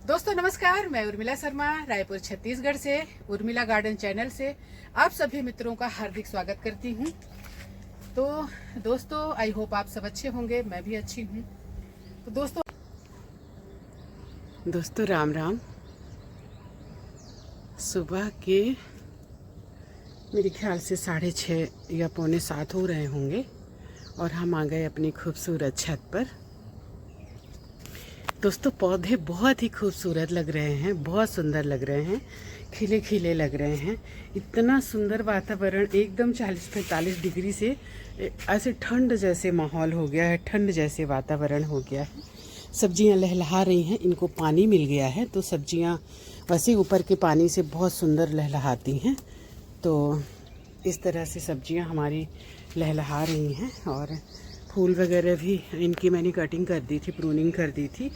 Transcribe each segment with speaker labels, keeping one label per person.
Speaker 1: दोस्तों नमस्कार, मैं उर्मिला शर्मा रायपुर छत्तीसगढ़ से उर्मिला गार्डन चैनल से आप सभी मित्रों का हार्दिक स्वागत करती हूं। तो दोस्तों आई होप आप सब अच्छे होंगे, मैं भी अच्छी हूं। तो दोस्तों राम राम। सुबह के मेरे ख्याल से 6:30 या 6:45 हो रहे होंगे और हम आ गए अपनी खूबसूरत छत पर। दोस्तों पौधे बहुत ही खूबसूरत लग रहे हैं, बहुत सुंदर लग रहे हैं, खिले खिले लग रहे हैं। इतना सुंदर वातावरण, एकदम 40-45 डिग्री से ऐसे ठंड जैसे माहौल हो गया है, ठंड जैसे वातावरण हो गया है। सब्जियां लहलहा रही हैं, इनको पानी मिल गया है तो सब्जियां वैसे ऊपर के पानी से बहुत सुंदर लहलहाती हैं। तो इस तरह से सब्जियां हमारी लहलहा रही हैं और फूल वगैरह भी इनकी मैंने कटिंग कर दी थी, प्रूनिंग कर दी थी,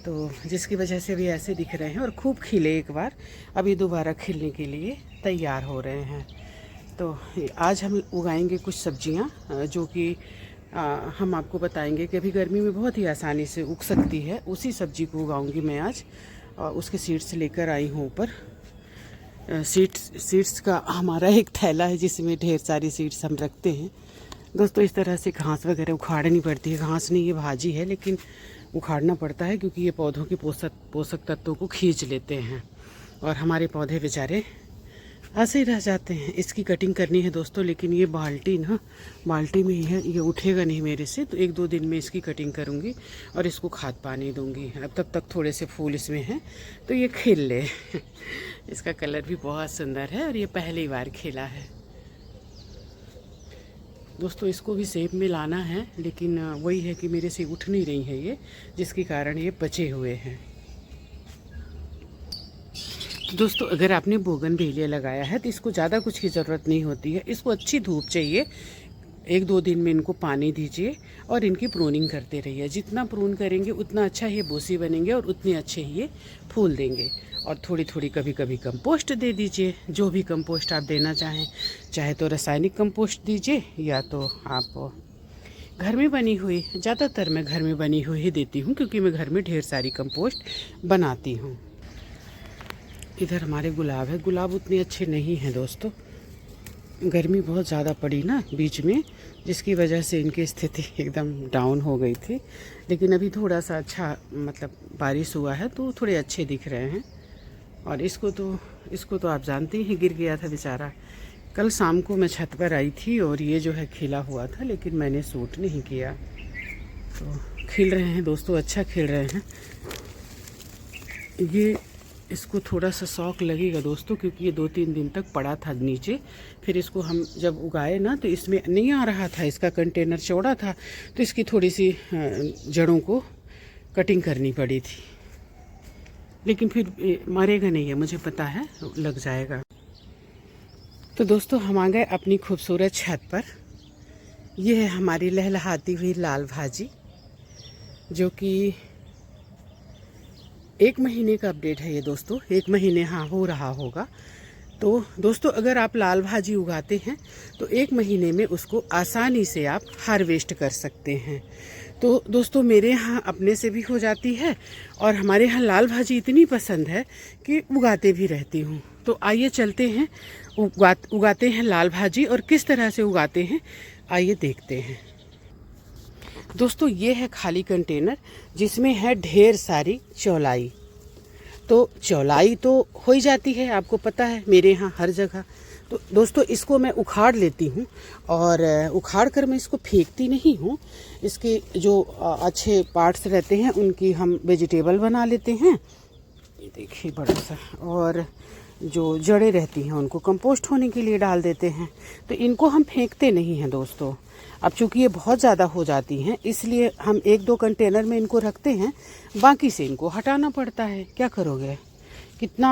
Speaker 1: तो जिसकी वजह से भी ऐसे दिख रहे हैं और खूब खिले एक बार, अभी दोबारा खिलने के लिए तैयार हो रहे हैं। तो आज हम उगाएंगे कुछ सब्जियां जो कि हम आपको बताएंगे कि अभी गर्मी में बहुत ही आसानी से उग सकती है। उसी सब्जी को उगाऊंगी मैं आज। उसके सीड्स लेकर आई हूँ ऊपर। सीड्स का हमारा एक थैला है जिसमें ढेर सारी सीड्स हम रखते हैं। दोस्तों इस तरह से घास वगैरह उखाड़नी पड़ती है। घास नहीं, ये भाजी है, लेकिन उखाड़ना पड़ता है क्योंकि ये पौधों के पोषक तत्वों को खींच लेते हैं और हमारे पौधे बेचारे ऐसे ही रह जाते हैं। इसकी कटिंग करनी है दोस्तों, लेकिन ये बाल्टी में ही है, ये उठेगा नहीं मेरे से। तो 1-2 दिन में इसकी कटिंग करूँगी और इसको खाद पानी दूँगी। अब तक थोड़े से फूल इसमें हैं तो ये खिल ले। इसका कलर भी बहुत सुंदर है और ये पहली बार खिला है। दोस्तों इसको भी शेप में लाना है, लेकिन वही है कि मेरे से उठ नहीं रही है ये, जिसके कारण ये बचे हुए हैं। दोस्तों अगर आपने बोगनवेलिया लगाया है तो इसको ज़्यादा कुछ की ज़रूरत नहीं होती है। इसको अच्छी धूप चाहिए। 1-2 दिन में इनको पानी दीजिए और इनकी प्रूनिंग करते रहिए। जितना प्रून करेंगे उतना अच्छा ये बोसी बनेंगे और उतने अच्छे ही ये फूल देंगे। और थोड़ी थोड़ी कभी कभी कंपोस्ट दे दीजिए, जो भी कंपोस्ट आप देना चाहें। चाहे तो रासायनिक कंपोस्ट दीजिए या तो आप घर में बनी हुई, ज़्यादातर मैं घर में बनी हुई ही देती हूँ क्योंकि मैं घर में ढेर सारी कंपोस्ट बनाती हूँ। इधर हमारे गुलाब है। गुलाब उतने अच्छे नहीं हैं दोस्तों, गर्मी बहुत ज़्यादा पड़ी ना बीच में, जिसकी वजह से इनकी स्थिति एकदम डाउन हो गई थी। लेकिन अभी थोड़ा सा अच्छा, मतलब बारिश हुआ है तो थोड़े अच्छे दिख रहे हैं। और इसको तो आप जानते ही, गिर गया था बेचारा। कल शाम को मैं छत पर आई थी और ये जो है खिला हुआ था, लेकिन मैंने सूट नहीं किया। तो खिल रहे हैं दोस्तों, अच्छा खिल रहे हैं। ये इसको थोड़ा सा शौक लगेगा दोस्तों, क्योंकि ये 2-3 दिन तक पड़ा था नीचे। फिर इसको हम जब उगाए ना तो इसमें नहीं आ रहा था, इसका कंटेनर चौड़ा था, तो इसकी थोड़ी सी जड़ों को कटिंग करनी पड़ी थी। लेकिन फिर मरेगा नहीं है, मुझे पता है, लग जाएगा। तो दोस्तों हम आ गए अपनी खूबसूरत छत पर। ये है हमारी लहलहाती हुई लाल भाजी, जो कि 1 महीने का अपडेट है ये दोस्तों। 1 महीने हो रहा होगा। तो दोस्तों अगर आप लाल भाजी उगाते हैं तो 1 महीने में उसको आसानी से आप हार्वेस्ट कर सकते हैं। तो दोस्तों मेरे यहाँ अपने से भी हो जाती है और हमारे यहाँ लाल भाजी इतनी पसंद है कि उगाते भी रहती हूँ। तो आइए चलते हैं, उगाते हैं लाल भाजी। और किस तरह से उगाते हैं आइए देखते हैं। दोस्तों ये है खाली कंटेनर जिसमें है ढेर सारी चौलाई। तो चौलाई तो हो ही जाती है, आपको पता है, मेरे यहाँ हर जगह। तो दोस्तों इसको मैं उखाड़ लेती हूँ और उखाड़ कर मैं इसको फेंकती नहीं हूँ। इसके जो अच्छे पार्ट्स रहते हैं उनकी हम वेजिटेबल बना लेते हैं। ये देखिए बड़ा सा। और जो जड़ें रहती हैं उनको कंपोस्ट होने के लिए डाल देते हैं। तो इनको हम फेंकते नहीं हैं दोस्तों। अब चूँकि ये बहुत ज़्यादा हो जाती हैं, इसलिए हम 1-2 कंटेनर में इनको रखते हैं, बाकी से इनको हटाना पड़ता है। क्या करोगे, कितना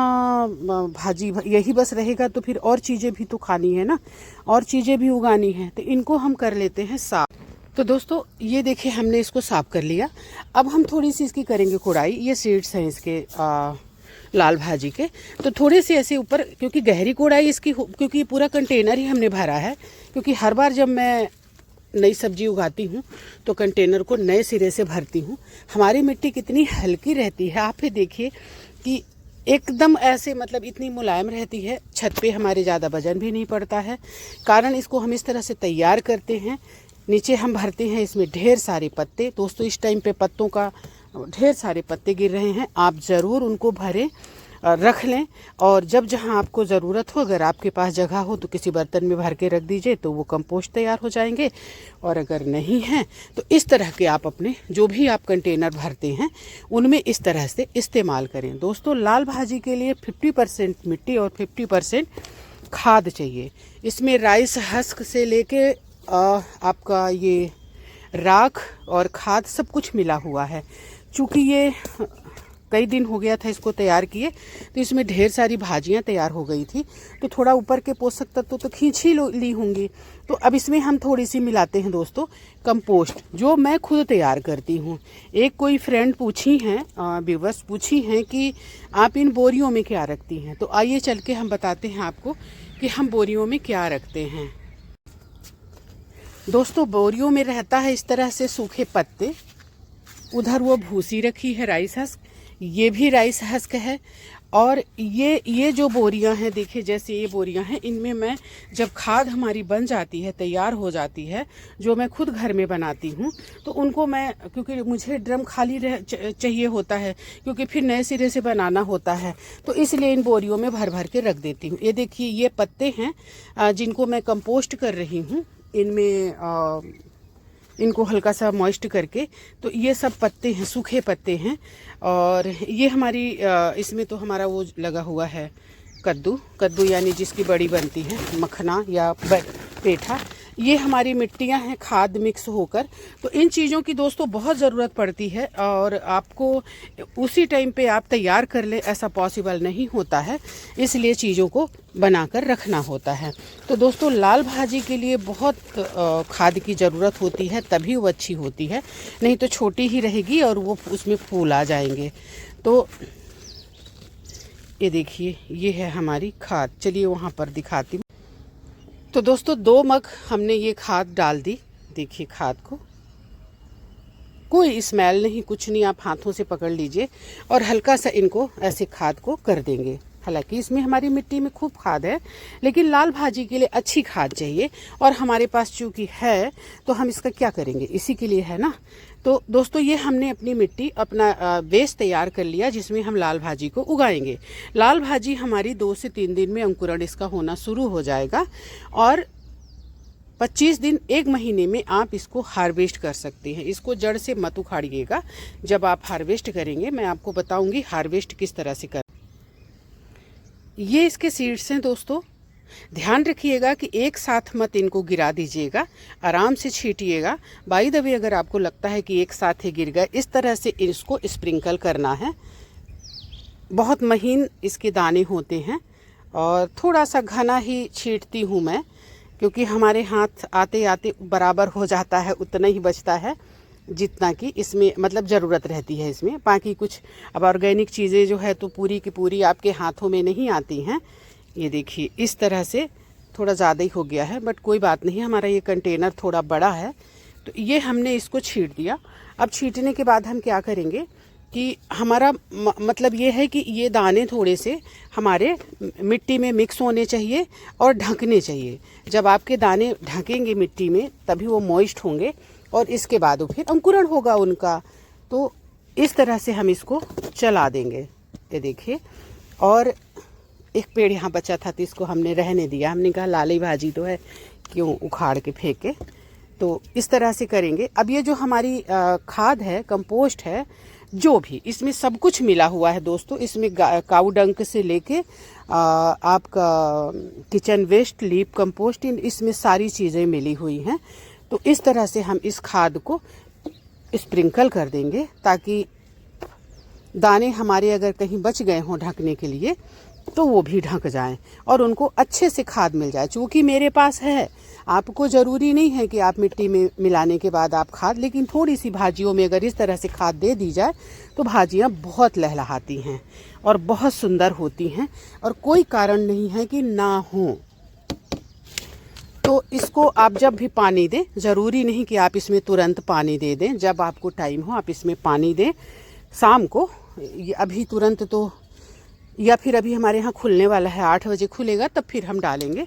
Speaker 1: भाजी यही बस रहेगा तो फिर और चीज़ें भी तो खानी है ना, और चीज़ें भी उगानी है। तो इनको हम कर लेते हैं साफ। तो दोस्तों ये देखिए हमने इसको साफ कर लिया। अब हम थोड़ी सी इसकी करेंगे कुड़ाई। ये सीड्स हैं इसके लाल भाजी के, तो थोड़े से ऐसे ऊपर, क्योंकि गहरी कोड़ाई इसकी, क्योंकि पूरा कंटेनर ही हमने भरा है। क्योंकि हर बार जब मैं नई सब्जी उगाती हूँ तो कंटेनर को नए सिरे से भरती हूँ। हमारी मिट्टी कितनी हल्की रहती है, आप ही देखिए कि एकदम ऐसे मतलब इतनी मुलायम रहती है, छत पे हमारे ज़्यादा वजन भी नहीं पड़ता है। कारण इसको हम इस तरह से तैयार करते हैं। नीचे हम भरते हैं इसमें ढेर सारे पत्ते। दोस्तों इस टाइम पे पत्तों का ढेर सारे पत्ते गिर रहे हैं, आप ज़रूर उनको भरें, रख लें। और जब जहां आपको ज़रूरत हो, अगर आपके पास जगह हो तो किसी बर्तन में भर के रख दीजिए, तो वो कंपोस्ट तैयार हो जाएंगे। और अगर नहीं है तो इस तरह के आप अपने जो भी आप कंटेनर भरते हैं उनमें इस तरह से इस्तेमाल करें। दोस्तों लाल भाजी के लिए 50% मिट्टी और 50% खाद चाहिए। इसमें राइस हस्क से लेके आपका ये राख और खाद सब कुछ मिला हुआ है। चूँकि ये कई दिन हो गया था इसको तैयार किए, तो इसमें ढेर सारी भाजियां तैयार हो गई थी, तो थोड़ा ऊपर के पोषक तत्व तो खींच ही ली होंगी। तो अब इसमें हम थोड़ी सी मिलाते हैं दोस्तों कंपोस्ट, जो मैं खुद तैयार करती हूँ। एक कोई फ्रेंड पूछी हैं, व्यूवर्स पूछी हैं कि आप इन बोरियों में क्या रखती हैं। तो आइए चल के हम बताते हैं आपको कि हम बोरियों में क्या रखते हैं। दोस्तों बोरियों में रहता है इस तरह से सूखे पत्ते, उधर वो भूसी रखी है राइस हस्क, ये भी राइस हस्क है। और ये जो बोरियां हैं, देखिए जैसे ये बोरियां हैं, इनमें मैं जब खाद हमारी बन जाती है, तैयार हो जाती है, जो मैं खुद घर में बनाती हूँ, तो उनको मैं, क्योंकि मुझे ड्रम खाली चाहिए होता है, क्योंकि फिर नए सिरे से बनाना होता है, तो इसलिए इन बोरियों में भर भर के रख देती हूँ। ये देखिए ये पत्ते हैं जिनको मैं कंपोस्ट कर रही हूँ। इनमें इनको हल्का सा मॉइस्ट करके, तो ये सब पत्ते हैं, सूखे पत्ते हैं। और ये हमारी इसमें तो हमारा वो लगा हुआ है कद्दू यानी जिसकी बड़ी बनती है, मखना या पेठा। ये हमारी मिट्टियां हैं खाद मिक्स होकर। तो इन चीज़ों की दोस्तों बहुत ज़रूरत पड़ती है, और आपको उसी टाइम पे आप तैयार कर लें ऐसा पॉसिबल नहीं होता है, इसलिए चीज़ों को बनाकर रखना होता है। तो दोस्तों लाल भाजी के लिए बहुत खाद की ज़रूरत होती है, तभी वो अच्छी होती है, नहीं तो छोटी ही रहेगी और वो उसमें फूल आ जाएंगे। तो ये देखिए ये है हमारी खाद। चलिए वहाँ पर दिखाती हूँ। तो दोस्तों 2 मग हमने ये खाद डाल दी। देखिए खाद को, कोई स्मेल नहीं, कुछ नहीं, आप हाथों से पकड़ लीजिए और हल्का सा इनको ऐसे खाद को कर देंगे। हालांकि इसमें हमारी मिट्टी में खूब खाद है, लेकिन लाल भाजी के लिए अच्छी खाद चाहिए, और हमारे पास चूँकि है तो हम इसका क्या करेंगे, इसी के लिए है ना। तो दोस्तों ये हमने अपनी मिट्टी, अपना बेस तैयार कर लिया, जिसमें हम लाल भाजी को उगाएंगे। लाल भाजी हमारी 2 से 3 दिन में अंकुरण इसका होना शुरू हो जाएगा, और 25 दिन 1 महीने में आप इसको हार्वेस्ट कर सकते हैं। इसको जड़ से मत उखाड़िएगा। जब आप हार्वेस्ट करेंगे मैं आपको बताऊंगी हार्वेस्ट किस तरह से कर। ये इसके सीड्स हैं दोस्तों, ध्यान रखिएगा कि एक साथ मत इनको गिरा दीजिएगा, आराम से छीटिएगा। बाय द वे अगर आपको लगता है कि एक साथ ही गिर गए, इस तरह से इसको स्प्रिंकल करना है। बहुत महीन इसके दाने होते हैं, और थोड़ा सा घना ही छीटती हूँ मैं, क्योंकि हमारे हाथ आते आते बराबर हो जाता है, उतना ही बचता है जितना कि इसमें मतलब ज़रूरत रहती है इसमें। बाकी कुछ अब ऑर्गेनिक चीज़ें जो है तो पूरी की पूरी आपके हाथों में नहीं आती हैं। ये देखिए इस तरह से थोड़ा ज़्यादा ही हो गया है, बट कोई बात नहीं, हमारा ये कंटेनर थोड़ा बड़ा है। तो ये हमने इसको छीट दिया। अब छीटने के बाद हम क्या करेंगे कि हमारा मतलब ये है कि ये दाने थोड़े से हमारे मिट्टी में मिक्स होने चाहिए और ढकने चाहिए। जब आपके दाने ढकेंगे मिट्टी में तभी वो मॉइस्ट होंगे, और इसके बाद वो फिर अंकुरण होगा उनका। तो इस तरह से हम इसको चला देंगे। ये देखिए, और एक पेड़ यहाँ बचा था तो इसको हमने रहने दिया। हमने कहा लाली भाजी तो है, क्यों उखाड़ के फेंके। तो इस तरह से करेंगे। अब ये जो हमारी खाद है, कंपोस्ट है, जो भी इसमें सब कुछ मिला हुआ है दोस्तों। इसमें काऊ डंक से लेके आपका किचन वेस्ट, लीप कंपोस्ट, इसमें सारी चीज़ें मिली हुई हैं। तो इस तरह से हम इस खाद को स्प्रिंकल कर देंगे, ताकि दाने हमारे अगर कहीं बच गए हों ढकने के लिए तो वो भी ढक जाएं और उनको अच्छे से खाद मिल जाए। चूँकि मेरे पास है, आपको ज़रूरी नहीं है कि आप मिट्टी में मिलाने के बाद आप खाद, लेकिन थोड़ी सी भाजियों में अगर इस तरह से खाद दे दी जाए तो भाजियाँ बहुत लहलहाती हैं और बहुत सुंदर होती हैं, और कोई कारण नहीं है कि ना हो। तो इसको आप जब भी पानी दें, ज़रूरी नहीं कि आप इसमें तुरंत पानी दे दें, जब आपको टाइम हो आप इसमें पानी दें। शाम को, अभी तुरंत तो या फिर अभी हमारे यहाँ खुलने वाला है, 8 बजे खुलेगा तब फिर हम डालेंगे।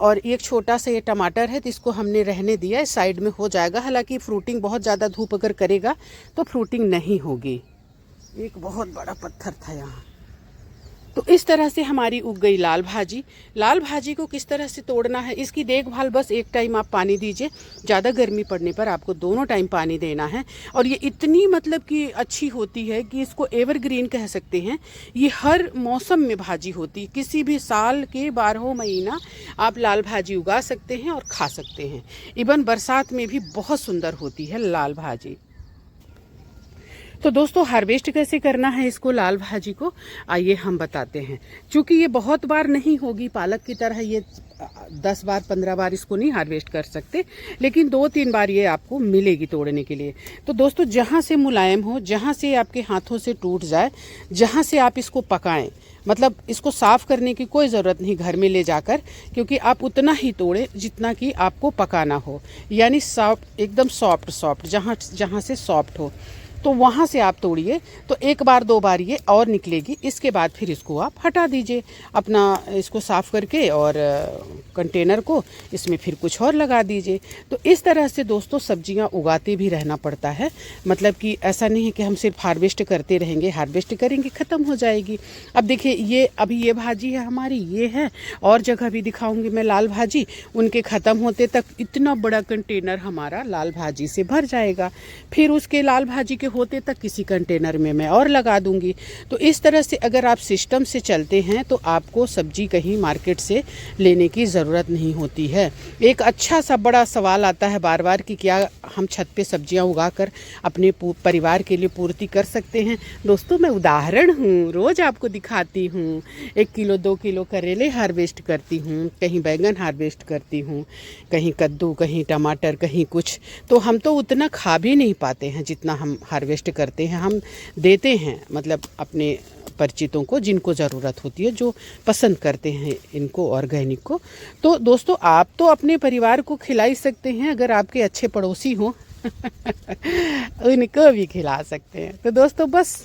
Speaker 1: और एक छोटा सा ये टमाटर है तो इसको हमने रहने दिया है, साइड में हो जाएगा। हालांकि फ्रूटिंग बहुत ज़्यादा धूप अगर करेगा तो फ्रूटिंग नहीं होगी। एक बहुत बड़ा पत्थर था यहाँ। तो इस तरह से हमारी उग गई लाल भाजी। लाल भाजी को किस तरह से तोड़ना है, इसकी देखभाल बस एक टाइम आप पानी दीजिए, ज़्यादा गर्मी पड़ने पर आपको दोनों टाइम पानी देना है। और ये इतनी मतलब कि अच्छी होती है कि इसको एवरग्रीन कह सकते हैं। ये हर मौसम में भाजी होती है, किसी भी साल के 12 महीना आप लाल भाजी उगा सकते हैं और खा सकते हैं। इवन बरसात में भी बहुत सुंदर होती है लाल भाजी। तो दोस्तों हार्वेस्ट कैसे करना है इसको, लाल भाजी को, आइए हम बताते हैं। क्योंकि ये बहुत बार नहीं होगी पालक की तरह, ये 10 बार 15 बार इसको नहीं हार्वेस्ट कर सकते, लेकिन 2-3 बार ये आपको मिलेगी तोड़ने के लिए। तो दोस्तों जहाँ से मुलायम हो, जहाँ से आपके हाथों से टूट जाए, जहाँ से आप इसको पकाएं, मतलब इसको साफ़ करने की कोई ज़रूरत नहीं घर में ले जाकर, क्योंकि आप उतना ही तोड़ें जितना कि आपको पकाना हो। यानी सॉफ्ट, एकदम सॉफ्ट जहाँ से सॉफ्ट हो, तो वहाँ से आप तोड़िए। तो 1 बार 2 बार ये और निकलेगी। इसके बाद फिर इसको आप हटा दीजिए अपना, इसको साफ़ करके, और कंटेनर को इसमें फिर कुछ और लगा दीजिए। तो इस तरह से दोस्तों सब्जियां उगाते भी रहना पड़ता है। मतलब कि ऐसा नहीं है कि हम सिर्फ हार्वेस्ट करते रहेंगे, हार्वेस्ट करेंगे ख़त्म हो जाएगी। अब देखिए ये अभी ये भाजी है हमारी, ये है, और जगह भी दिखाऊंगी मैं लाल भाजी। उनके ख़त्म होते तक इतना बड़ा कंटेनर हमारा लाल भाजी से भर जाएगा। फिर उसके लाल भाजी के होते तक किसी कंटेनर में मैं और लगा दूंगी। तो इस तरह से अगर आप सिस्टम से चलते हैं तो आपको सब्जी कहीं मार्केट से लेने की ज़रूरत नहीं होती है। एक अच्छा सा बड़ा सवाल आता है बार बार कि क्या हम छत पे सब्जियां उगाकर अपने परिवार के लिए पूर्ति कर सकते हैं। दोस्तों मैं उदाहरण हूँ, रोज़ आपको दिखाती हूँ। 1 किलो 2 किलो करेले हार्वेस्ट करती हूँ, कहीं बैंगन हार्वेस्ट करती हूँ, कहीं कद्दू, कहीं टमाटर, कहीं कुछ। तो हम तो उतना खा भी नहीं पाते हैं जितना हम हार्वेस्ट करते हैं। हम देते हैं मतलब अपने परिचितों को जिनको ज़रूरत होती है, जो पसंद करते हैं इनको ऑर्गेनिक को। तो दोस्तों आप तो अपने परिवार को खिला ही सकते हैं, अगर आपके अच्छे पड़ोसी हों उनको भी खिला सकते हैं। तो दोस्तों बस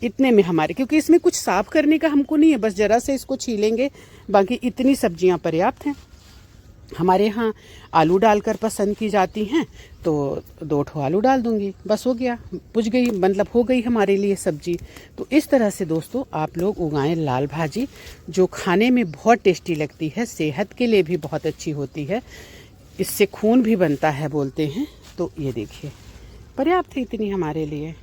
Speaker 1: इतने में हमारे, क्योंकि इसमें कुछ साफ़ करने का हमको नहीं है, बस ज़रा से इसको छीलेंगे, बाकी इतनी सब्जियां पर्याप्त हैं। हमारे यहाँ आलू डालकर पसंद की जाती हैं, तो 2 ठो आलू डाल दूंगी, बस हो गया, पुज गई, मतलब हो गई हमारे लिए सब्जी। तो इस तरह से दोस्तों आप लोग उगाएं लाल भाजी, जो खाने में बहुत टेस्टी लगती है, सेहत के लिए भी बहुत अच्छी होती है, इससे खून भी बनता है बोलते हैं। तो ये देखिए पर्याप्त है इतनी हमारे लिए।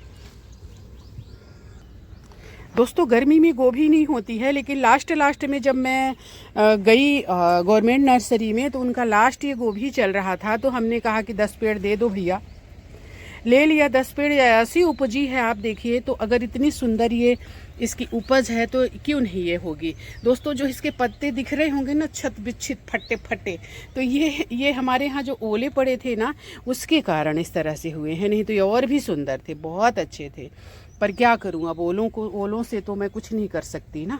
Speaker 1: दोस्तों गर्मी में गोभी नहीं होती है, लेकिन लास्ट में जब मैं गई गवर्नमेंट नर्सरी में, तो उनका लास्ट ये गोभी चल रहा था। तो हमने कहा कि 10 पेड़ दे दो भैया, ले लिया 10 पेड़। ऐसी उपजी है आप देखिए। तो अगर इतनी सुंदर ये इसकी उपज है तो क्यों नहीं ये होगी। दोस्तों जो इसके पत्ते दिख रहे होंगे ना छत बिच्छित फटे फटे, तो ये हमारे यहाँ जो ओले पड़े थे ना, उसके कारण इस तरह से हुए हैं, नहीं तो ये और भी सुंदर थे, बहुत अच्छे थे। पर क्या करूँ, अब ओलों से तो मैं कुछ नहीं कर सकती ना।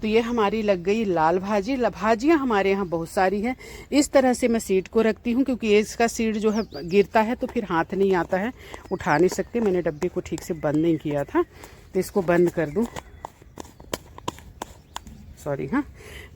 Speaker 1: तो ये हमारी लग गई लाल भाजी। भाजियाँ हमारे यहाँ बहुत सारी हैं। इस तरह से मैं सीड को रखती हूँ, क्योंकि इसका सीड जो है गिरता है तो फिर हाथ नहीं आता है, उठा नहीं सकते। मैंने डब्बे को ठीक से बंद नहीं किया था, तो इसको बंद कर दूँ, सॉरी। हाँ,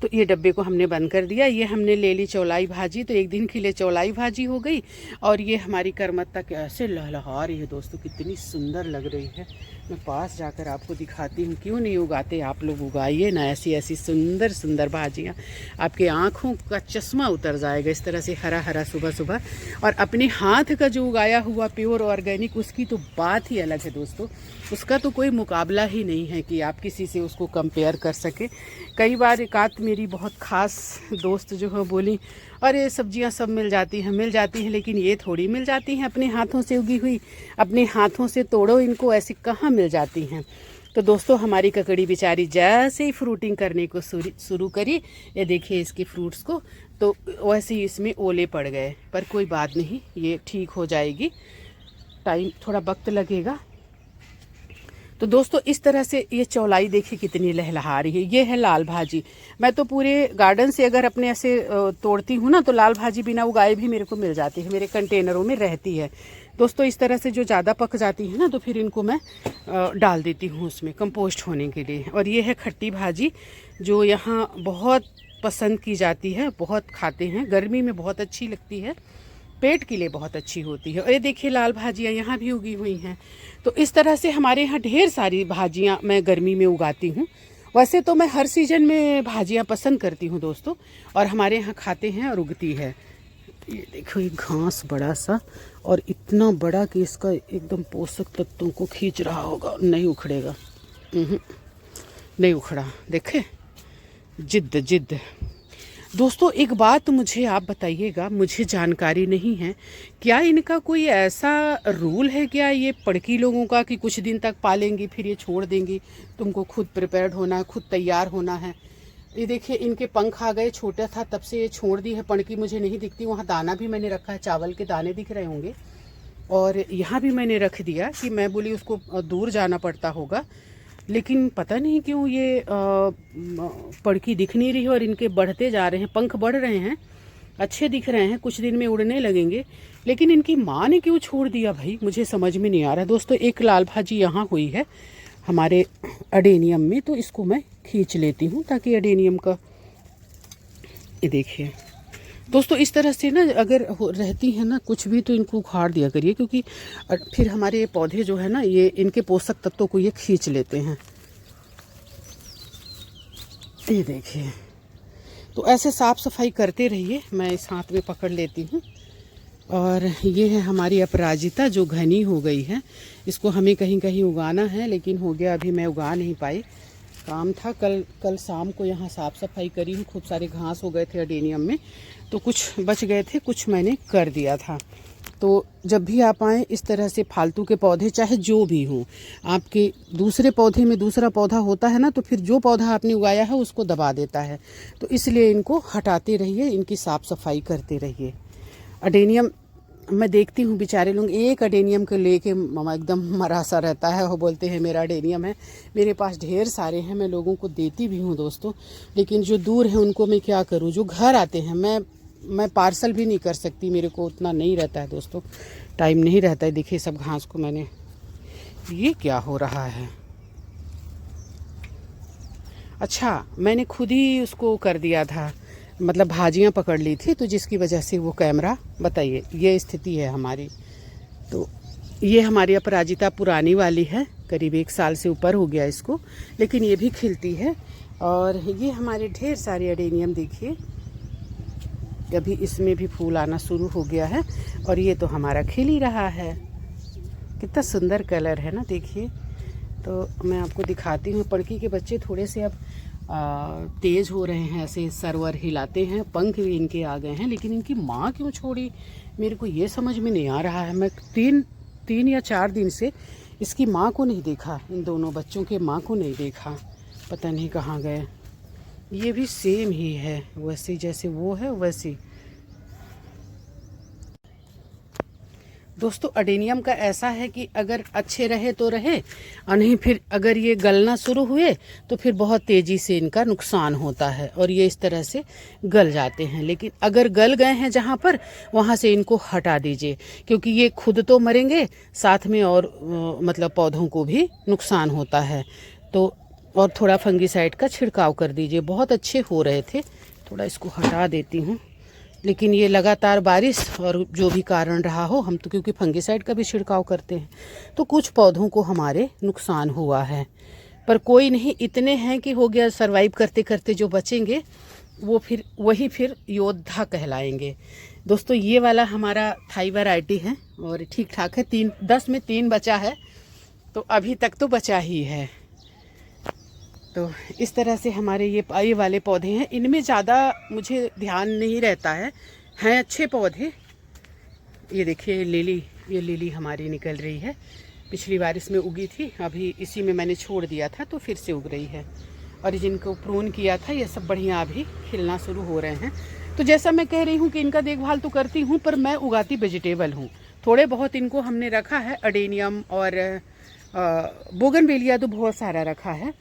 Speaker 1: तो ये डब्बे को हमने बंद कर दिया। ये हमने ले ली चौलाई भाजी, तो एक दिन के लिए चौलाई भाजी हो गई। और ये हमारी करमत्ता कैसे लहलहा रही है दोस्तों, कितनी सुंदर लग रही है। मैं पास जाकर आपको दिखाती हूँ। क्यों नहीं उगाते आप लोग, उगाइए ना ऐसी ऐसी सुंदर सुंदर भाजियाँ, आपके आँखों का चश्मा उतर जाएगा। इस तरह से हरा हरा सुबह सुबह, और अपने हाथ का जो उगाया हुआ प्योर ऑर्गेनिक, उसकी तो बात ही अलग है दोस्तों। उसका तो कोई मुकाबला ही नहीं है कि आप किसी से उसको कंपेयर कर सके। कई बार एक आध मेरी बहुत ख़ास दोस्त जो है बोली, अरे सब्जियां सब मिल जाती हैं, लेकिन ये थोड़ी मिल जाती हैं अपने हाथों से उगी हुई, अपने हाथों से तोड़ो इनको, ऐसी कहाँ मिल जाती हैं। तो दोस्तों हमारी ककड़ी बेचारी जैसे ही फ्रूटिंग करने को शुरू करी, ये देखिए इसके फ्रूट्स को, तो वैसे ही इसमें ओले पड़ गए। पर कोई बात नहीं, ये ठीक हो जाएगी, टाइम थोड़ा वक्त लगेगा। तो दोस्तों इस तरह से ये चौलाई देखिए कितनी लहलहा रही है। ये है लाल भाजी। मैं तो पूरे गार्डन से अगर अपने ऐसे तोड़ती हूँ ना, तो लाल भाजी बिना उगाए भी मेरे को मिल जाती है, मेरे कंटेनरों में रहती है। दोस्तों इस तरह से जो ज़्यादा पक जाती है ना तो फिर इनको मैं डाल देती हूँ उसमें कंपोस्ट होने के लिए। और ये है खट्टी भाजी जो यहाँ बहुत पसंद की जाती है, बहुत खाते हैं, गर्मी में बहुत अच्छी लगती है, पेट के लिए बहुत अच्छी होती है। और ये देखिए लाल भाजियाँ यहाँ भी उगी हुई हैं। तो इस तरह से हमारे यहाँ ढेर सारी भाजियाँ मैं गर्मी में उगाती हूँ। वैसे तो मैं हर सीज़न में भाजियाँ पसंद करती हूँ दोस्तों, और हमारे यहाँ खाते हैं और उगती है। ये देखो ये घास बड़ा सा और इतना बड़ा कि इसका एकदम पोषक तत्वों को खींच रहा होगा, नहीं उखड़ेगा। नहीं उखड़ा, देखे, जिद्द जिद्द। दोस्तों एक बात मुझे आप बताइएगा, मुझे जानकारी नहीं है, क्या इनका कोई ऐसा रूल है क्या ये पड़की लोगों का कि कुछ दिन तक पालेंगी फिर ये छोड़ देंगी? तुमको खुद प्रिपेयर्ड होना है, खुद तैयार होना है। ये देखिए इनके पंख आ गए, छोटा था तब से ये छोड़ दी है। पड़की मुझे नहीं दिखती, वहाँ दाना भी मैंने रखा है, चावल के दाने दिख रहे होंगे। और यहाँ भी मैंने रख दिया कि मैं बोली उसको दूर जाना पड़ता होगा, लेकिन पता नहीं क्यों ये पड़की दिख नहीं रही और इनके बढ़ते जा रहे हैं, पंख बढ़ रहे हैं, अच्छे दिख रहे हैं, कुछ दिन में उड़ने लगेंगे। लेकिन इनकी माँ ने क्यों छोड़ दिया भाई, मुझे समझ में नहीं आ रहा। दोस्तों एक लाल भाजी यहाँ हुई है हमारे अडेनियम में, तो इसको मैं खींच लेती हूँ ताकि अडेनियम का, ये देखिए दोस्तों इस तरह से ना अगर रहती है ना कुछ भी तो इनको उखाड़ दिया करिए, क्योंकि फिर हमारे ये पौधे जो है ना ये इनके पोषक तत्वों को ये खींच लेते हैं। ये देखिए, तो ऐसे साफ सफाई करते रहिए। मैं इस हाथ में पकड़ लेती हूँ। और ये है हमारी अपराजिता जो घनी हो गई है, इसको हमें कहीं कहीं उगाना है, लेकिन हो गया अभी मैं उगा नहीं पाई, काम था। कल शाम को यहाँ साफ़ सफाई करी हूँ, खूब सारे घास हो गए थे अडेनियम में, तो कुछ बच गए थे, कुछ मैंने कर दिया था। तो जब भी आप आएँ इस तरह से फालतू के पौधे चाहे जो भी हों, आपके दूसरे पौधे में दूसरा पौधा होता है ना, तो फिर जो पौधा आपने उगाया है उसको दबा देता है। तो इसलिए इनको हटाते रहिए, इनकी साफ़ सफाई करते रहिए। अडेनियम मैं देखती हूँ बेचारे लोग एक अडेनियम को लेके एकदम मरा सा रहता है, वो बोलते हैं मेरा अडेनियम है। मेरे पास ढेर सारे हैं, मैं लोगों को देती भी हूँ दोस्तों, लेकिन जो दूर है उनको मैं क्या करूँ, जो घर आते हैं मैं पार्सल भी नहीं कर सकती, मेरे को उतना नहीं रहता है दोस्तों, टाइम नहीं रहता है। देखिए सब घास को मैंने, ये क्या हो रहा है, अच्छा मैंने खुद ही उसको कर दिया था, मतलब भाजियाँ पकड़ ली थी, तो जिसकी वजह से वो कैमरा, बताइए ये स्थिति है हमारी। तो ये हमारी अपराजिता पुरानी वाली है, करीब 1 साल से ऊपर हो गया इसको, लेकिन ये भी खिलती है। और ये हमारे ढेर सारे अडेनियम देखिए, अभी इसमें भी फूल आना शुरू हो गया है, और ये तो हमारा खिल ही रहा है। कितना सुंदर कलर है ना, देखिए। तो मैं आपको दिखाती हूँ, पड़की के बच्चे थोड़े से अब तेज़ हो रहे हैं, ऐसे सरवर हिलाते हैं, पंख भी इनके आ गए हैं, लेकिन इनकी माँ क्यों छोड़ी मेरे को ये समझ में नहीं आ रहा है। मैं तीन या 4 दिन से इसकी माँ को नहीं देखा, इन दोनों बच्चों के माँ को नहीं देखा, पता नहीं कहाँ गए। ये भी सेम ही है, वैसे जैसे वो है वैसे। दोस्तों अडेनियम का ऐसा है कि अगर अच्छे रहे तो रहे, और नहीं फिर अगर ये गलना शुरू हुए तो फिर बहुत तेज़ी से इनका नुकसान होता है, और ये इस तरह से गल जाते हैं। लेकिन अगर गल गए हैं जहाँ पर, वहाँ से इनको हटा दीजिए, क्योंकि ये खुद तो मरेंगे, साथ में और मतलब पौधों को भी नुकसान होता है। तो और थोड़ा फंगीसाइड का छिड़काव कर दीजिए। बहुत अच्छे हो रहे थे, थोड़ा इसको हटा देती हूँ, लेकिन ये लगातार बारिश और जो भी कारण रहा हो, हम तो क्योंकि फंगीसाइड का भी छिड़काव करते हैं, तो कुछ पौधों को हमारे नुकसान हुआ है। पर कोई नहीं, इतने हैं कि हो गया, सरवाइव करते करते जो बचेंगे वो फिर योद्धा कहलाएंगे। दोस्तों ये वाला हमारा थाई वैरायटी है और ठीक ठाक है, 10 में 3 बचा है, तो अभी तक तो बचा ही है। तो इस तरह से हमारे ये वाले पौधे हैं, इनमें ज़्यादा मुझे ध्यान नहीं रहता है, हैं अच्छे पौधे। ये देखिए ये लिली हमारी निकल रही है, पिछली बार इसमें उगी थी, अभी इसी में मैंने छोड़ दिया था तो फिर से उग रही है। और जिनको प्रून किया था ये सब बढ़िया अभी खिलना शुरू हो रहे हैं। तो जैसा मैं कह रही हूँ कि इनका देखभाल तो करती हूँ, पर मैं उगाती वेजिटेबल हूँ। थोड़े बहुत इनको हमने रखा है, अडेनियम और बोगनवेलिया तो बहुत सारा रखा है,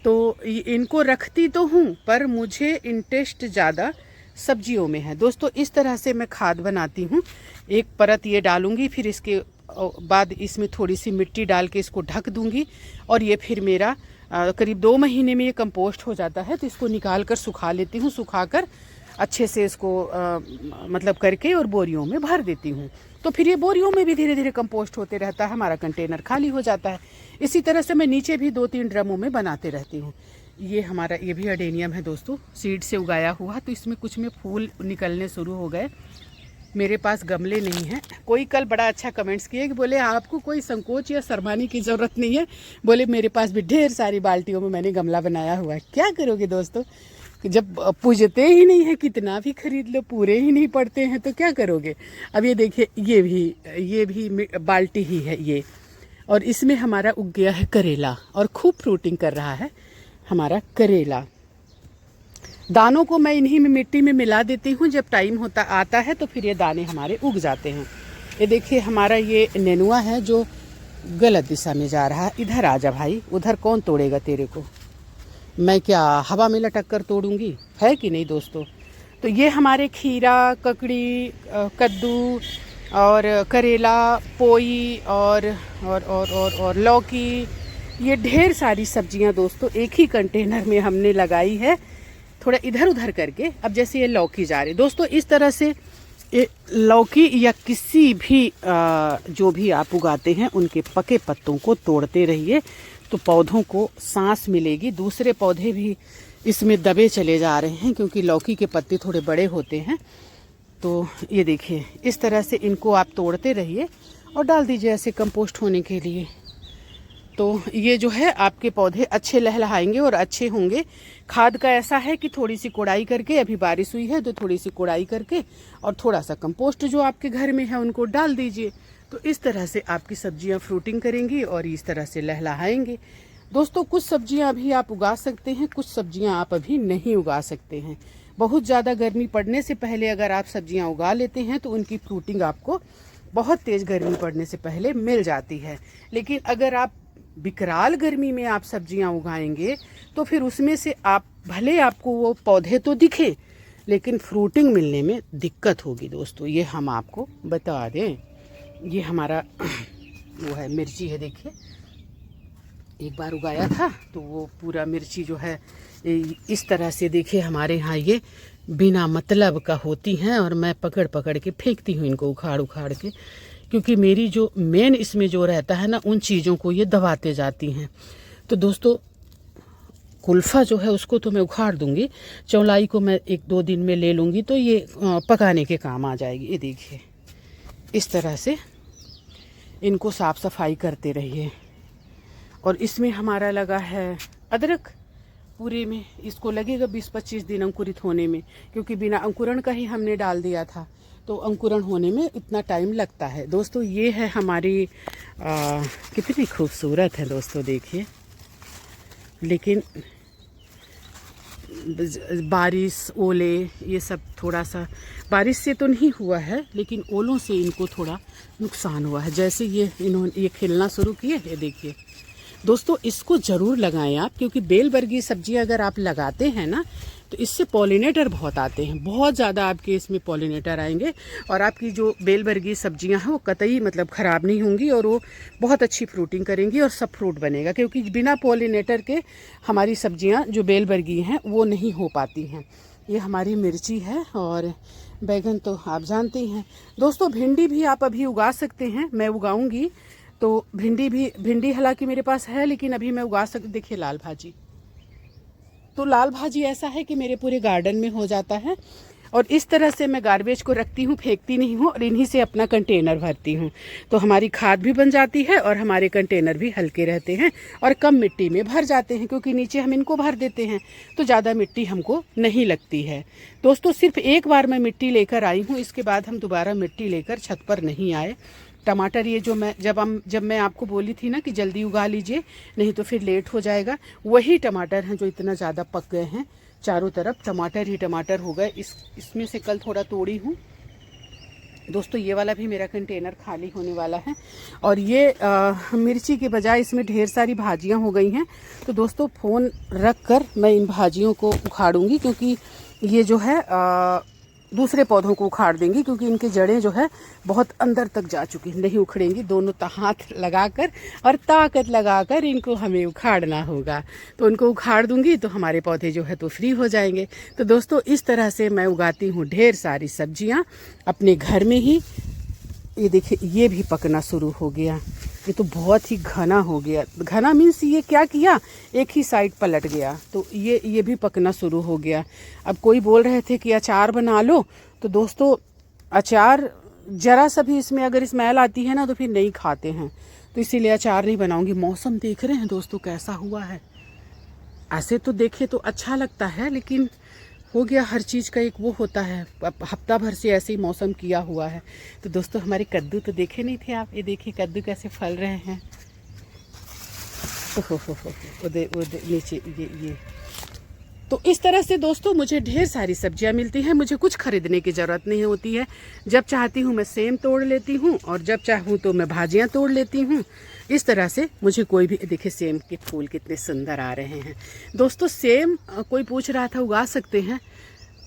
Speaker 1: तो इनको रखती तो हूँ, पर मुझे इंटरेस्ट ज़्यादा सब्जियों में है। दोस्तों इस तरह से मैं खाद बनाती हूँ, एक परत ये डालूँगी, फिर इसके बाद इसमें थोड़ी सी मिट्टी डाल के इसको ढक दूंगी और ये फिर मेरा करीब 2 महीने में ये कंपोस्ट हो जाता है। तो इसको निकाल कर सुखा लेती हूँ, सुखाकर अच्छे से इसको मतलब करके और बोरियों में भर देती हूँ। तो फिर ये बोरियों में भी धीरे धीरे कंपोस्ट होते रहता है, हमारा कंटेनर खाली हो जाता है। इसी तरह से मैं नीचे भी 2-3 ड्रमों में बनाते रहती हूँ। ये हमारा ये भी अडेनियम है दोस्तों, सीड से उगाया हुआ। तो इसमें कुछ में फूल निकलने शुरू हो गए। मेरे पास गमले नहीं हैं। कोई कल बड़ा अच्छा कमेंट्स किए कि बोले आपको कोई संकोच या शर्माने की ज़रूरत नहीं है, बोले मेरे पास भी ढेर सारी बाल्टियों में मैंने गमला बनाया हुआ है। क्या करोगे दोस्तों, जब पूजते ही नहीं है, कितना भी खरीद लो पूरे ही नहीं पड़ते हैं तो क्या करोगे। अब ये देखिए, ये भी बाल्टी ही है ये, और इसमें हमारा उग गया है करेला और खूब फ्रूटिंग कर रहा है हमारा करेला। दानों को मैं इन्हीं में मिट्टी में मिला देती हूँ, जब टाइम होता आता है तो फिर ये दाने हमारे उग जाते हैं। ये देखिए हमारा ये नेनुआ है जो गलत दिशा में जा रहा है। इधर आ जा भाई, उधर कौन तोड़ेगा तेरे को, मैं क्या हवा में लटक कर तोड़ूंगी, है कि नहीं दोस्तों। तो ये हमारे खीरा, ककड़ी, कद्दू और करेला, पोई और लौकी, ये ढेर सारी सब्जियां दोस्तों एक ही कंटेनर में हमने लगाई है, थोड़ा इधर उधर करके। अब जैसे ये लौकी जा रही दोस्तों, इस तरह से ये लौकी या किसी भी जो भी आप उगाते हैं उनके पके पत्तों को तोड़ते रहिए, तो पौधों को सांस मिलेगी। दूसरे पौधे भी इसमें दबे चले जा रहे हैं क्योंकि लौकी के पत्ते थोड़े बड़े होते हैं। तो ये देखिए इस तरह से इनको आप तोड़ते रहिए और डाल दीजिए ऐसे कंपोस्ट होने के लिए। तो ये जो है आपके पौधे अच्छे लहलहाएंगे और अच्छे होंगे। खाद का ऐसा है कि थोड़ी सी कोड़ाई करके, अभी बारिश हुई है तो थोड़ी सी कोड़ाई करके और थोड़ा सा कंपोस्ट जो आपके घर में है उनको डाल दीजिए। तो इस तरह से आपकी सब्जियां फ्रूटिंग करेंगी और इस तरह से लहलहाएंगे। दोस्तों कुछ सब्जियां अभी आप उगा सकते हैं, कुछ सब्जियां आप अभी नहीं उगा सकते हैं। बहुत ज़्यादा गर्मी पड़ने से पहले अगर आप सब्जियां उगा लेते हैं तो उनकी फ्रूटिंग आपको बहुत तेज़ गर्मी पड़ने से पहले मिल जाती है। लेकिन अगर आप विकराल गर्मी में आप सब्जियां उगाएंगे तो फिर उसमें से आप भले आपको वो पौधे तो दिखे लेकिन फ्रूटिंग मिलने में दिक्कत होगी दोस्तों, ये हम आपको बता दें। ये हमारा वो है मिर्ची है, देखिए एक बार उगाया था तो वो पूरा मिर्ची जो है इस तरह से देखिए हमारे यहाँ ये बिना मतलब का होती हैं और मैं पकड़ पकड़ के फेंकती हूँ इनको उखाड़ उखाड़ के, क्योंकि मेरी जो मेन इसमें जो रहता है ना उन चीज़ों को ये दबाते जाती हैं। तो दोस्तों कुल्फ़ा जो है उसको तो मैं उखाड़ दूंगी, चौलाई को मैं 1-2 दिन में ले लूँगी तो ये पकाने के काम आ जाएगी। ये देखिए इस तरह से इनको साफ़ सफाई करते रहिए। और इसमें हमारा लगा है अदरक, पूरे में इसको लगेगा 20-25 दिन अंकुरित होने में, क्योंकि बिना अंकुरण का ही हमने डाल दिया था तो अंकुरण होने में इतना टाइम लगता है। दोस्तों ये है हमारी कितनी खूबसूरत है दोस्तों, देखिए। लेकिन बारिश, ओले, ये सब थोड़ा सा बारिश से तो नहीं हुआ है लेकिन ओलों से इनको थोड़ा नुकसान हुआ है। जैसे ये खिलना शुरू किए, ये देखिए दोस्तों, इसको ज़रूर लगाएं आप, क्योंकि बेलबर्गी सब्जी अगर आप लगाते हैं ना तो इससे पॉलिनेटर बहुत आते हैं, बहुत ज़्यादा आपके इसमें पॉलिनेटर आएंगे और आपकी जो बेलबर्गी सब्जियां हैं वो कतई मतलब ख़राब नहीं होंगी और वो बहुत अच्छी फ्रूटिंग करेंगी और सब फ्रूट बनेगा, क्योंकि बिना पॉलिनेटर के हमारी सब्जियां जो बेलबर्गी हैं वो नहीं हो पाती हैं। ये हमारी मिर्ची है और बैगन तो आप जानते ही हैं। दोस्तों भिंडी भी आप अभी उगा सकते हैं, मैं उगाऊँगी। तो भिंडी हालांकि मेरे पास है लेकिन अभी मैं उगा सकती। देखिए लाल भाजी, तो लाल भाजी ऐसा है कि मेरे पूरे गार्डन में हो जाता है और इस तरह से मैं गार्बेज को रखती हूँ, फेंकती नहीं हूँ और इन्हीं से अपना कंटेनर भरती हूँ। तो हमारी खाद भी बन जाती है और हमारे कंटेनर भी हल्के रहते हैं और कम मिट्टी में भर जाते हैं, क्योंकि नीचे हम इनको भर देते हैं तो ज़्यादा मिट्टी हमको नहीं लगती है। दोस्तों सिर्फ एक बार मैं मिट्टी लेकर आई हूँ, इसके बाद हम दोबारा मिट्टी लेकर छत पर नहीं आए। टमाटर ये जो मैं जब मैं आपको बोली थी ना कि जल्दी उगा लीजिए नहीं तो फिर लेट हो जाएगा, वही टमाटर हैं जो इतना ज़्यादा पक गए हैं, चारों तरफ टमाटर ही टमाटर हो गए। इसमें से कल थोड़ा तोड़ी हूँ दोस्तों। ये वाला भी मेरा कंटेनर खाली होने वाला है और ये मिर्ची के बजाय इसमें ढेर सारी भाजियाँ हो गई हैं। तो दोस्तों फ़ोन रख कर मैं इन भाजियों को उखाड़ूँगी, क्योंकि ये जो है दूसरे पौधों को उखाड़ देंगी, क्योंकि इनकी जड़ें जो है बहुत अंदर तक जा चुकी, नहीं उखड़ेंगी। दोनों हाथ लगाकर और ताकत लगाकर इनको हमें उखाड़ना होगा। तो उनको उखाड़ दूंगी तो हमारे पौधे जो है तो फ्री हो जाएंगे। तो दोस्तों इस तरह से मैं उगाती हूँ ढेर सारी सब्जियाँ अपने घर में ही। ये देखिए ये भी पकना शुरू हो गया, ये तो बहुत ही घना हो गया। घना मीन्स ये क्या किया, एक ही साइड पलट गया। तो ये भी पकना शुरू हो गया। अब कोई बोल रहे थे कि अचार बना लो, तो दोस्तों अचार जरा सा भी इसमें अगर स्मेल आती है ना तो फिर नहीं खाते हैं, तो इसीलिए अचार नहीं बनाऊंगी। मौसम देख रहे हैं दोस्तों कैसा हुआ है। ऐसे तो देखे तो अच्छा लगता है, लेकिन हो गया, हर चीज़ का एक वो होता है। हफ्ता भर से ऐसे ही मौसम किया हुआ है। तो दोस्तों हमारे कद्दू तो देखे नहीं थे आप, ये देखिए कद्दू कैसे फल रहे हैं। वो नीचे ये। तो इस तरह से दोस्तों मुझे ढेर सारी सब्जियां मिलती हैं, मुझे कुछ खरीदने की ज़रूरत नहीं होती है। जब चाहती हूँ मैं सेम तोड़ लेती हूँ, और जब चाहूँ तो मैं भाजियाँ तोड़ लेती हूँ। इस तरह से मुझे कोई भी, देखिए सेम के फूल कितने सुंदर आ रहे हैं दोस्तों। सेम कोई पूछ रहा था उगा सकते हैं,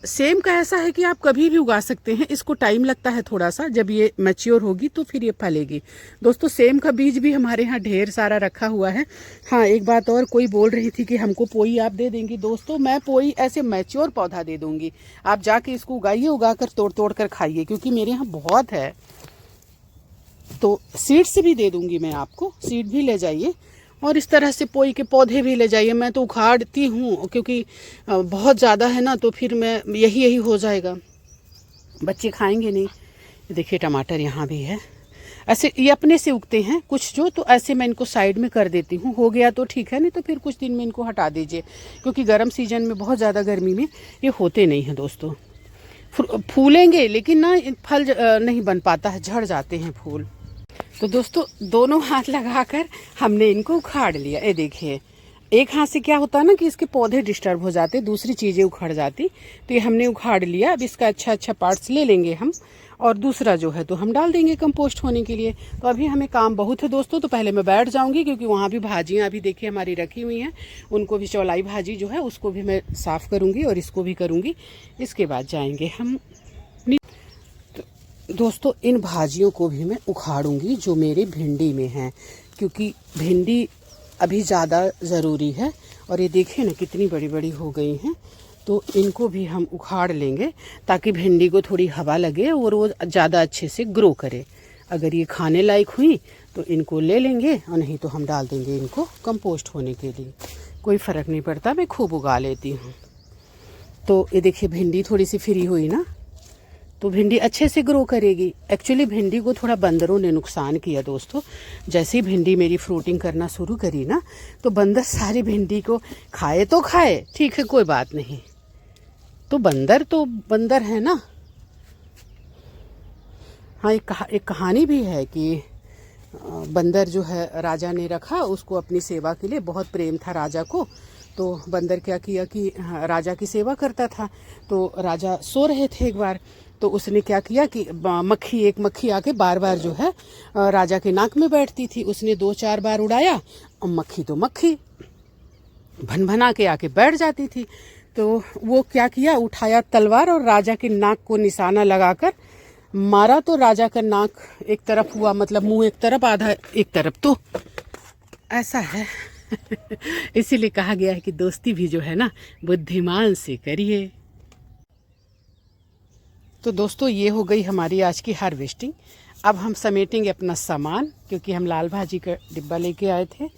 Speaker 1: सेम का ऐसा है कि आप कभी भी उगा सकते हैं। इसको टाइम लगता है थोड़ा सा, जब ये मैच्योर होगी तो फिर ये फलेगी। दोस्तों सेम का बीज भी हमारे यहाँ ढेर सारा रखा हुआ है। हाँ एक बात और, कोई बोल रही थी कि हमको पोई आप दे देंगी। दोस्तों मैं पोई ऐसे मैच्योर पौधा दे दूंगी, आप जाके इसको उगाइए, उगाकर तोड़ तोड़ कर खाइए, क्योंकि मेरे यहाँ बहुत है। तो सीड्स भी दे दूंगी मैं आपको, सीड भी ले जाइए, और इस तरह से पोई के पौधे भी ले जाइए। मैं तो उखाड़ती हूँ क्योंकि बहुत ज़्यादा है ना, तो फिर मैं यही हो जाएगा, बच्चे खाएंगे नहीं। देखिए टमाटर यहाँ भी है। ऐसे ये अपने से उगते हैं कुछ जो, तो ऐसे मैं इनको साइड में कर देती हूँ। हो गया तो ठीक है, नहीं तो फिर कुछ दिन में इनको हटा दीजिए, क्योंकि गर्म सीजन में बहुत ज़्यादा गर्मी में ये होते नहीं हैं दोस्तों। फूलेंगे लेकिन ना फल नहीं बन पाता है, झड़ जाते हैं फूल। तो दोस्तों दोनों हाथ लगाकर हमने इनको उखाड़ लिया। ये देखिए एक हाथ से क्या होता है ना कि इसके पौधे डिस्टर्ब हो जाते, दूसरी चीज़ें उखड़ जाती। तो ये हमने उखाड़ लिया। अब इसका अच्छा पार्ट्स ले लेंगे हम, और दूसरा जो है तो हम डाल देंगे कंपोस्ट होने के लिए। तो अभी हमें काम बहुत है दोस्तों, तो पहले मैं बैठ जाऊंगी, क्योंकि वहाँ भी भाजियाँ अभी देखिए हमारी रखी हुई हैं। उनको भी, चौलाई भाजी जो है उसको भी मैं साफ़ करूँगी और इसको भी करूँगी। इसके बाद जाएंगे हम। दोस्तों इन भाजियों को भी मैं उखाड़ूंगी जो मेरी भिंडी में हैं, क्योंकि भिंडी अभी ज़्यादा ज़रूरी है। और ये देखिए ना कितनी बड़ी बड़ी हो गई हैं, तो इनको भी हम उखाड़ लेंगे ताकि भिंडी को थोड़ी हवा लगे और वो ज़्यादा अच्छे से ग्रो करे। अगर ये खाने लायक हुई तो इनको ले लेंगे, और नहीं तो हम डाल देंगे इनको कंपोस्ट होने के लिए। कोई फ़र्क नहीं पड़ता, मैं खूब उगा लेती हूँ। तो ये देखिए भिंडी थोड़ी सी फ्री हुई ना, तो भिंडी अच्छे से ग्रो करेगी। एक्चुअली भिंडी को थोड़ा बंदरों ने नुकसान किया दोस्तों। जैसे ही भिंडी मेरी फ्रूटिंग करना शुरू करी ना, तो बंदर सारी भिंडी को खाए तो खाए, ठीक है कोई बात नहीं, तो बंदर है ना। हाँ एक कहानी भी है कि बंदर जो है राजा ने रखा उसको अपनी सेवा के लिए, बहुत प्रेम था राजा को। तो बंदर क्या किया कि राजा की सेवा करता था। तो राजा सो रहे थे एक बार, तो उसने क्या किया कि एक मक्खी आके बार बार जो है राजा के नाक में बैठती थी। उसने 2-4 बार उड़ाया, और मक्खी तो मक्खी भन के आके बैठ जाती थी। तो वो क्या किया, उठाया तलवार और राजा के नाक को निशाना लगाकर मारा। तो राजा का नाक एक तरफ हुआ, मतलब मुंह एक तरफ, आधा एक तरफ। तो ऐसा है इसीलिए कहा गया है कि दोस्ती भी जो है ना बुद्धिमान से करिए। तो दोस्तों ये हो गई हमारी आज की हार्वेस्टिंग। अब हम समेटेंगे अपना सामान, क्योंकि हम लाल भाजी का डिब्बा लेके आए थे,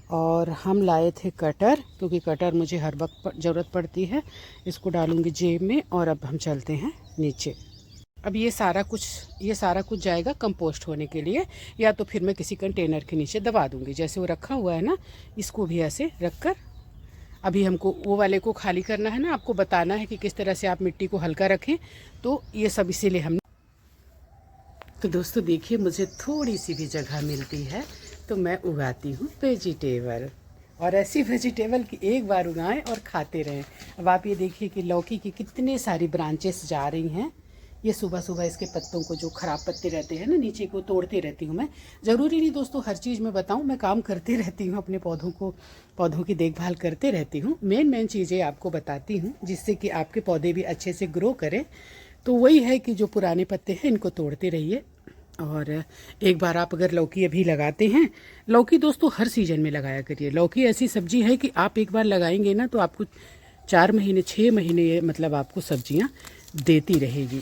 Speaker 1: और हम लाए थे कटर, क्योंकि कटर मुझे हर वक्त ज़रूरत पड़ती है। इसको डालूंगी जेब में, और अब हम चलते हैं नीचे। अब ये सारा कुछ जाएगा कंपोस्ट होने के लिए, या तो फिर मैं किसी कंटेनर के नीचे दबा दूंगी। जैसे वो रखा हुआ है ना, इसको भी ऐसे रखकर, अभी हमको वो वाले को खाली करना है ना, आपको बताना है कि किस तरह से आप मिट्टी को हल्का रखें। तो ये सब इसीलिए हमने। तो दोस्तों देखिए मुझे थोड़ी सी भी जगह मिलती है तो मैं उगाती हूँ वेजिटेबल, और ऐसी वेजिटेबल कि एक बार उगाएं और खाते रहें। अब आप ये देखिए कि लौकी की कितने सारी ब्रांचेस जा रही हैं। ये सुबह सुबह इसके पत्तों को, जो ख़राब पत्ते रहते हैं ना नीचे को, तोड़ते रहती हूँ मैं। ज़रूरी नहीं दोस्तों हर चीज़ मैं बताऊँ, मैं काम करते रहती हूँ, अपने पौधों की देखभाल करते रहती हूँ। मेन चीज़ें आपको बताती हूँ जिससे कि आपके पौधे भी अच्छे से ग्रो करें। तो वही है कि जो पुराने पत्ते हैं इनको तोड़ते रहिए। और एक बार आप अगर लौकी अभी लगाते हैं, लौकी दोस्तों हर सीजन में लगाया करिए। लौकी ऐसी सब्जी है कि आप एक बार लगाएंगे ना तो आपको 4 महीने 6 महीने मतलब आपको सब्जियां देती रहेगी।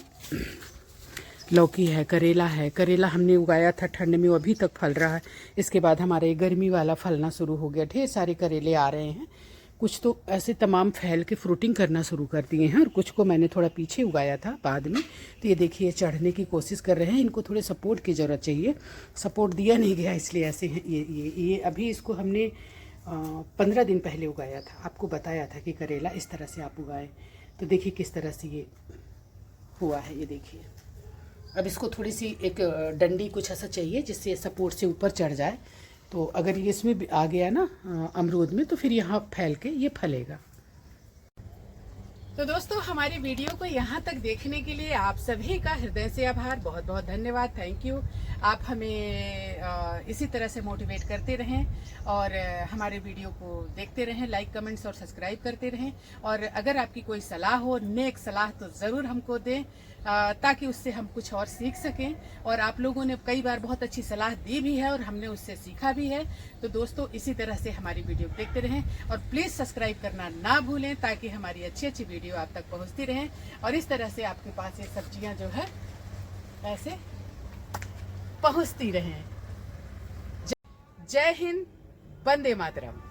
Speaker 1: लौकी है, करेला है। करेला हमने उगाया था ठंड में, वो अभी तक फल रहा है। इसके बाद हमारे गर्मी वाला फलना शुरू हो गया, ढेर सारे करेले आ रहे हैं। कुछ तो ऐसे तमाम फैल के फ्रूटिंग करना शुरू कर दिए हैं और कुछ को मैंने थोड़ा पीछे उगाया था बाद में। तो ये देखिए चढ़ने की कोशिश कर रहे हैं। इनको थोड़े सपोर्ट की ज़रूरत चाहिए, सपोर्ट दिया नहीं गया इसलिए ऐसे हैं। ये अभी इसको हमने 15 दिन पहले उगाया था। आपको बताया था कि करेला इस तरह से आप उगाएं। तो देखिए किस तरह से ये हुआ है, ये देखिए। अब इसको थोड़ी सी एक डंडी कुछ ऐसा चाहिए जिससे सपोर्ट से ऊपर चढ़ जाए। तो अगर ये इसमें भी आ गया ना अमरूद में, तो फिर यहाँ फैल के ये फलेगा। तो दोस्तों हमारी वीडियो को यहाँ तक देखने के लिए आप सभी का हृदय से आभार, बहुत बहुत धन्यवाद, थैंक यू। आप हमें इसी तरह से मोटिवेट करते रहें और हमारे वीडियो को देखते रहें, लाइक कमेंट्स और सब्सक्राइब करते रहें। और अगर आपकी कोई सलाह हो, नेक सलाह, तो ज़रूर हमको दें ताकि उससे हम कुछ और सीख सकें। और आप लोगों ने कई बार बहुत अच्छी सलाह दी भी है और हमने उससे सीखा भी है। तो दोस्तों इसी तरह से हमारी वीडियो देखते रहें और प्लीज़ सब्सक्राइब करना ना भूलें ताकि हमारी अच्छी अच्छी वीडियो आप तक पहुंचती रहें और इस तरह से आपके पास ये सब्जियां जो है ऐसे पहुंचती रहें। जय हिंद, वंदे मातरम।